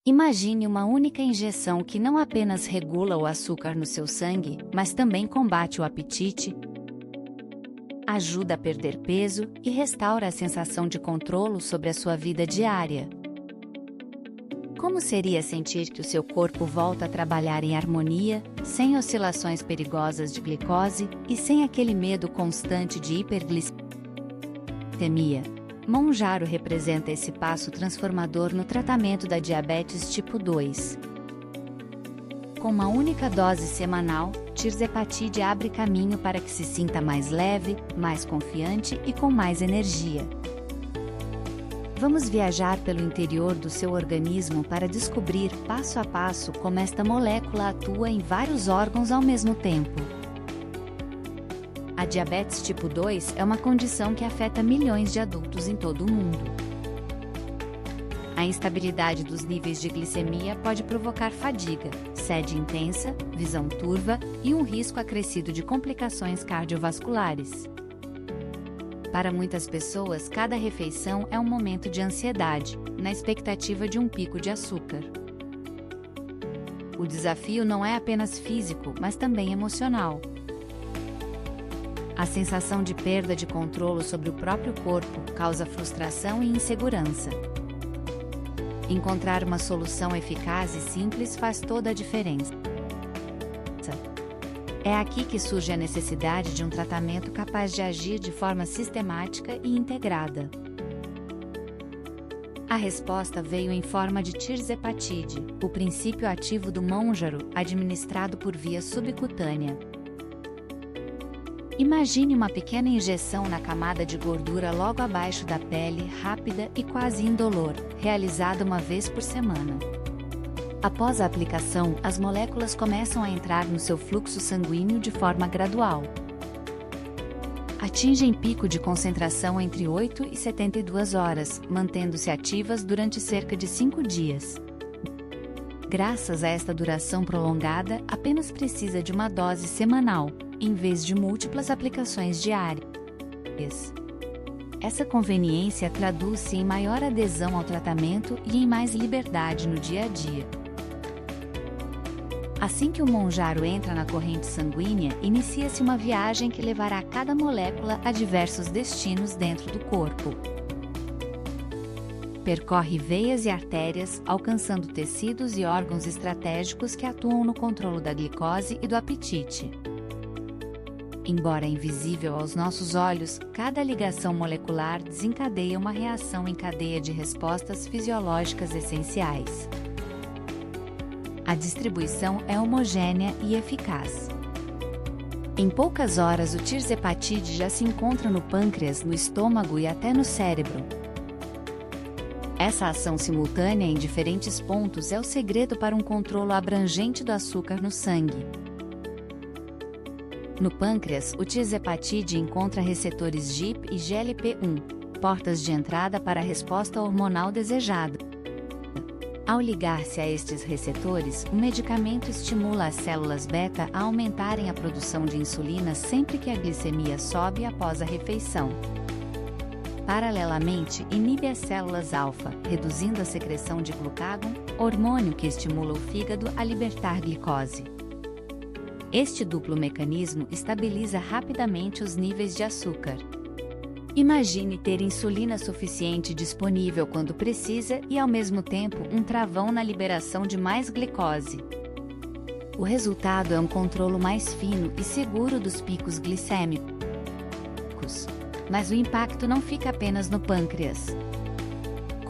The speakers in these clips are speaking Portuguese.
Imagine uma única injeção que não apenas regula o açúcar no seu sangue, mas também combate o apetite, ajuda a perder peso e restaura a sensação de controle sobre a sua vida diária. Como seria sentir que o seu corpo volta a trabalhar em harmonia, sem oscilações perigosas de glicose e sem aquele medo constante de hiperglicemia? Monjaro representa esse passo transformador no tratamento da diabetes tipo 2. Com uma única dose semanal, Tirzepatide abre caminho para que se sinta mais leve, mais confiante e com mais energia. Vamos viajar pelo interior do seu organismo para descobrir passo a passo como esta molécula atua em vários órgãos ao mesmo tempo. A diabetes tipo 2 é uma condição que afeta milhões de adultos em todo o mundo. A instabilidade dos níveis de glicemia pode provocar fadiga, sede intensa, visão turva e um risco acrescido de complicações cardiovasculares. Para muitas pessoas, cada refeição é um momento de ansiedade, na expectativa de um pico de açúcar. O desafio não é apenas físico, mas também emocional. A sensação de perda de controle sobre o próprio corpo causa frustração e insegurança. Encontrar uma solução eficaz e simples faz toda a diferença. É aqui que surge a necessidade de um tratamento capaz de agir de forma sistemática e integrada. A resposta veio em forma de Tirzepatide, o princípio ativo do Monjaro, administrado por via subcutânea. Imagine uma pequena injeção na camada de gordura logo abaixo da pele, rápida e quase indolor, realizada uma vez por semana. Após a aplicação, as moléculas começam a entrar no seu fluxo sanguíneo de forma gradual. Atingem pico de concentração entre 8 e 72 horas, mantendo-se ativas durante cerca de 5 dias. Graças a esta duração prolongada, apenas precisa de uma dose semanal, em vez de múltiplas aplicações diárias. Essa conveniência traduz-se em maior adesão ao tratamento e em mais liberdade no dia a dia. Assim que o Monjaro entra na corrente sanguínea, inicia-se uma viagem que levará cada molécula a diversos destinos dentro do corpo. Percorre veias e artérias, alcançando tecidos e órgãos estratégicos que atuam no controle da glicose e do apetite. Embora invisível aos nossos olhos, cada ligação molecular desencadeia uma reação em cadeia de respostas fisiológicas essenciais. A distribuição é homogênea e eficaz. Em poucas horas, o Tirzepatide já se encontra no pâncreas, no estômago e até no cérebro. Essa ação simultânea em diferentes pontos é o segredo para um controle abrangente do açúcar no sangue. No pâncreas, o Tirzepatide encontra receptores GIP e GLP-1, portas de entrada para a resposta hormonal desejada. Ao ligar-se a estes receptores, o medicamento estimula as células beta a aumentarem a produção de insulina sempre que a glicemia sobe após a refeição. Paralelamente, inibe as células alfa, reduzindo a secreção de glucagon, hormônio que estimula o fígado a libertar glicose. Este duplo mecanismo estabiliza rapidamente os níveis de açúcar. Imagine ter insulina suficiente disponível quando precisa e, ao mesmo tempo, um travão na liberação de mais glicose. O resultado é um controle mais fino e seguro dos picos glicêmicos. Mas o impacto não fica apenas no pâncreas.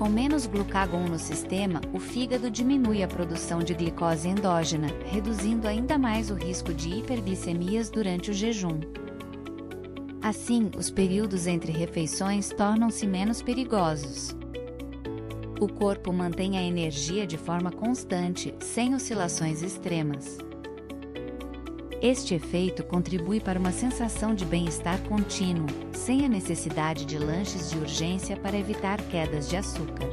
Com menos glucagon no sistema, o fígado diminui a produção de glicose endógena, reduzindo ainda mais o risco de hiperglicemias durante o jejum. Assim, os períodos entre refeições tornam-se menos perigosos. O corpo mantém a energia de forma constante, sem oscilações extremas. Este efeito contribui para uma sensação de bem-estar contínuo, sem a necessidade de lanches de urgência para evitar quedas de açúcar.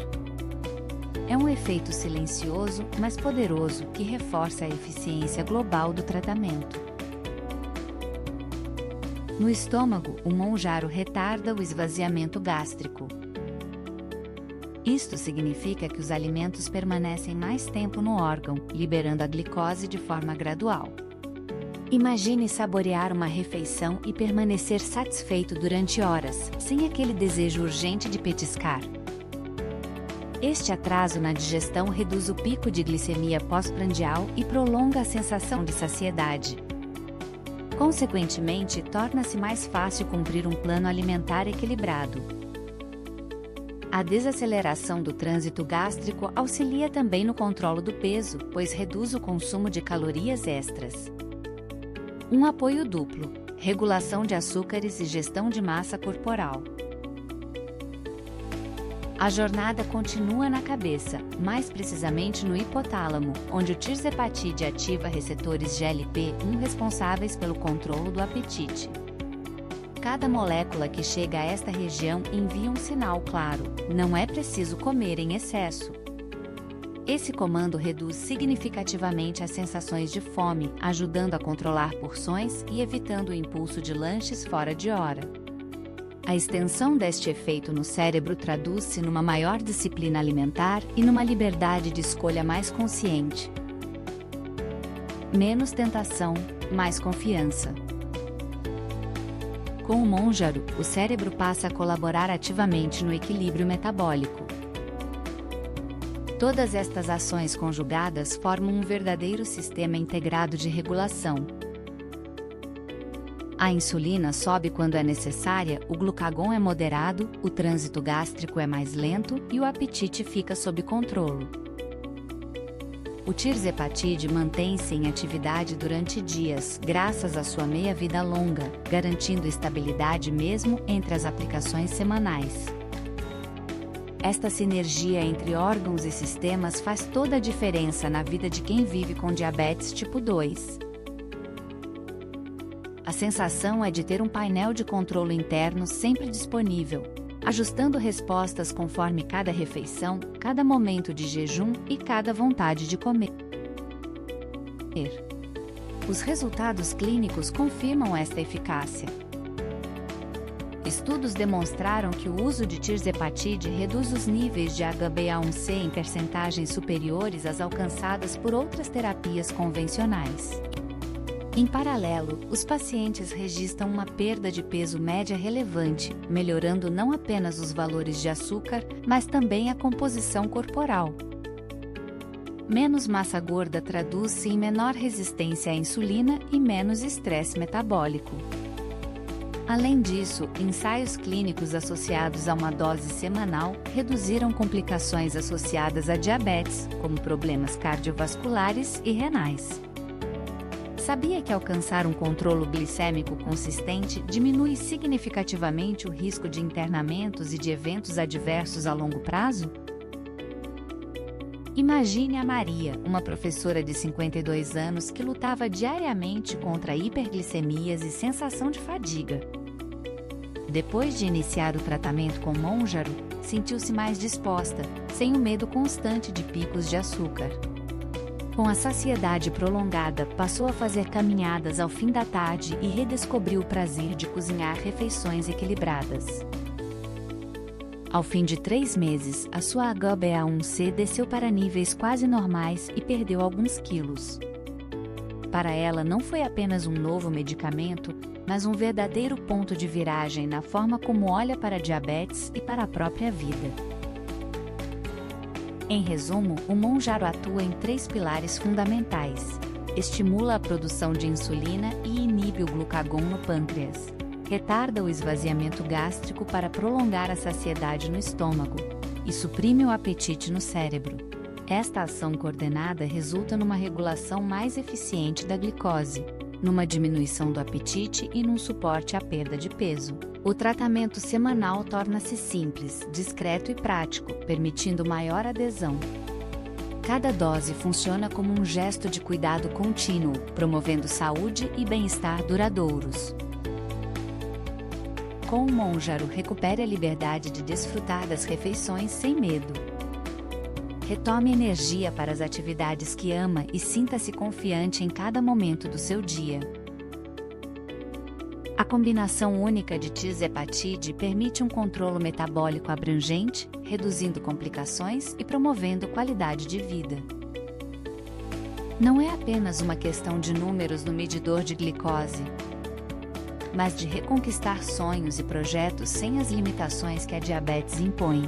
É um efeito silencioso, mas poderoso, que reforça a eficiência global do tratamento. No estômago, o Monjaro retarda o esvaziamento gástrico. Isto significa que os alimentos permanecem mais tempo no órgão, liberando a glicose de forma gradual. Imagine saborear uma refeição e permanecer satisfeito durante horas, sem aquele desejo urgente de petiscar. Este atraso na digestão reduz o pico de glicemia pós-prandial e prolonga a sensação de saciedade. Consequentemente, torna-se mais fácil cumprir um plano alimentar equilibrado. A desaceleração do trânsito gástrico auxilia também no controle do peso, pois reduz o consumo de calorias extras. Um apoio duplo: regulação de açúcares e gestão de massa corporal. A jornada continua na cabeça, mais precisamente no hipotálamo, onde o tirzepatide ativa receptores GLP-1 responsáveis pelo controle do apetite. Cada molécula que chega a esta região envia um sinal claro: não é preciso comer em excesso. Esse comando reduz significativamente as sensações de fome, ajudando a controlar porções e evitando o impulso de lanches fora de hora. A extensão deste efeito no cérebro traduz-se numa maior disciplina alimentar e numa liberdade de escolha mais consciente. Menos tentação, mais confiança. Com o Monjaro, o cérebro passa a colaborar ativamente no equilíbrio metabólico. Todas estas ações conjugadas formam um verdadeiro sistema integrado de regulação. A insulina sobe quando é necessária, o glucagon é moderado, o trânsito gástrico é mais lento e o apetite fica sob controle. O tirzepatide mantém-se em atividade durante dias, graças à sua meia-vida longa, garantindo estabilidade mesmo entre as aplicações semanais. Esta sinergia entre órgãos e sistemas faz toda a diferença na vida de quem vive com diabetes tipo 2. A sensação é de ter um painel de controle interno sempre disponível, ajustando respostas conforme cada refeição, cada momento de jejum e cada vontade de comer. Os resultados clínicos confirmam esta eficácia. Estudos demonstraram que o uso de tirzepatide reduz os níveis de HbA1c em percentagens superiores às alcançadas por outras terapias convencionais. Em paralelo, os pacientes registram uma perda de peso média relevante, melhorando não apenas os valores de açúcar, mas também a composição corporal. Menos massa gorda traduz-se em menor resistência à insulina e menos estresse metabólico. Além disso, ensaios clínicos associados a uma dose semanal reduziram complicações associadas à diabetes, como problemas cardiovasculares e renais. Sabia que alcançar um controle glicêmico consistente diminui significativamente o risco de internamentos e de eventos adversos a longo prazo? Imagine a Maria, uma professora de 52 anos que lutava diariamente contra hiperglicemias e sensação de fadiga. Depois de iniciar o tratamento com Monjaro, sentiu-se mais disposta, sem o medo constante de picos de açúcar. Com a saciedade prolongada, passou a fazer caminhadas ao fim da tarde e redescobriu o prazer de cozinhar refeições equilibradas. Ao fim de 3 meses, a sua HbA1c desceu para níveis quase normais e perdeu alguns quilos. Para ela não foi apenas um novo medicamento, mas um verdadeiro ponto de viragem na forma como olha para a diabetes e para a própria vida. Em resumo, o Monjaro atua em 3 pilares fundamentais: estimula a produção de insulina e inibe o glucagon no pâncreas. Retarda o esvaziamento gástrico para prolongar a saciedade no estômago e suprime o apetite no cérebro. Esta ação coordenada resulta numa regulação mais eficiente da glicose, numa diminuição do apetite e num suporte à perda de peso. O tratamento semanal torna-se simples, discreto e prático, permitindo maior adesão. Cada dose funciona como um gesto de cuidado contínuo, promovendo saúde e bem-estar duradouros. Com o Monjaro, recupere a liberdade de desfrutar das refeições sem medo. Retome energia para as atividades que ama e sinta-se confiante em cada momento do seu dia. A combinação única de tisepatide permite um controle metabólico abrangente, reduzindo complicações e promovendo qualidade de vida. Não é apenas uma questão de números no medidor de glicose, mas de reconquistar sonhos e projetos sem as limitações que a diabetes impõe.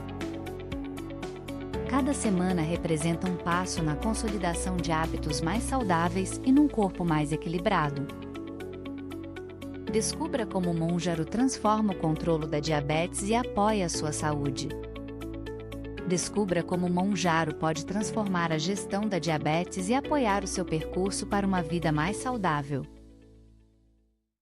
Cada semana representa um passo na consolidação de hábitos mais saudáveis e num corpo mais equilibrado. Descubra como o Mounjaro transforma o controle da diabetes e apoia a sua saúde. Descubra como o Mounjaro pode transformar a gestão da diabetes e apoiar o seu percurso para uma vida mais saudável.